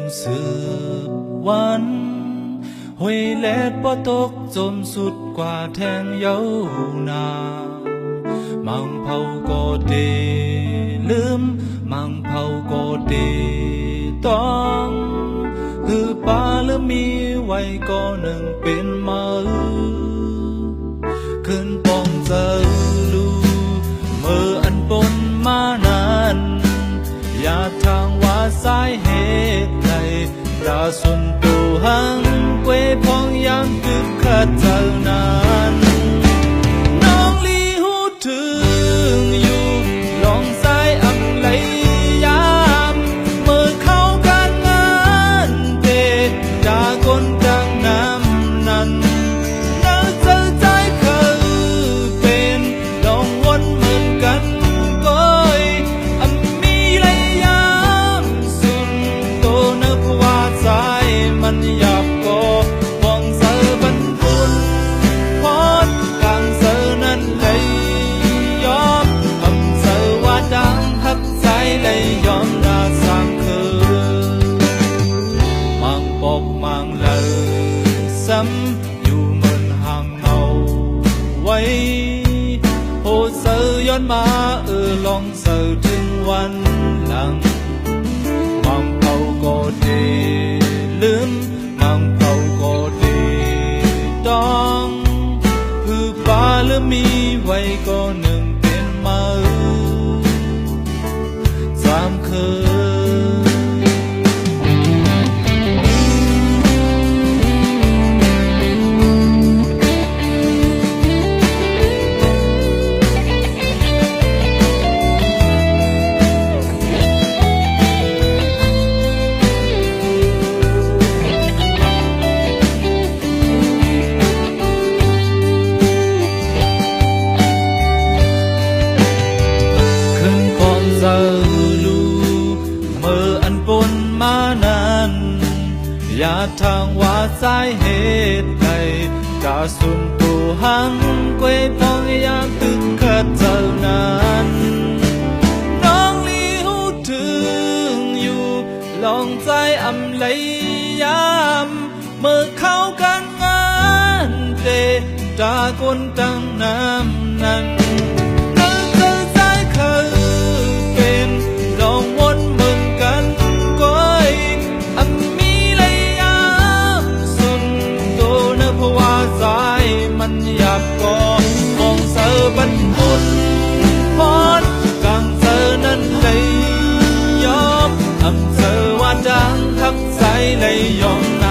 นสืบวันหวยแลดบ่ตกจมสุดกว่าแทงเย้านามังเผาก็เดลืมมังเผาก็เดต้องคือป่าหรือมีไว้ก็หนึ่งเป็นมือขึ้นปองเจอลูเมื่ออันปนมานานอย่าทางว่าสายเหตุใดราสุนตูหังเกวพองยังตึกขัดเจ้านานน้องลีหูถึงอยู่ลองสายอังไหลยามเมื่อเข้าการงานเตะจากคนดังน้ำนั้นน่าเจอใจเคยเป็นลองวนเหมือนกันก้อยอันมีระยามสุดโตนับว่าใจมันอยากก็มองเสือบรรพุนพอดกลางเสือนั้นเลยยอมคำเสือว่าดังหักใจเลยยอมน่าสร้างคือมังปกมังเลยซ้ำอยู่เหมือนห่างเงาไว้โหเสือย้อนมาลองเสือถึงวันหลังมังเขาก็ดีลืมมังเขาก็ดีต้องคือป่าหรือมีไว้ก็หนึ่งเป็นมือสามคืนอย่าทางว่าสาเหตุใดกาสุนตูหังเกวพองอยากตึกขัดเจ้านั้นน้องลีหูถึงอยู่ลองใจอำเลยยามเมื่อเข้ากันงานเตะจากคนตั้งน้ำนั้นมันอยากก็มองเสือบรรพุนพอดกลางเสือนั้นเลยยอมทำเสือว่าดังทักใจเลยยอม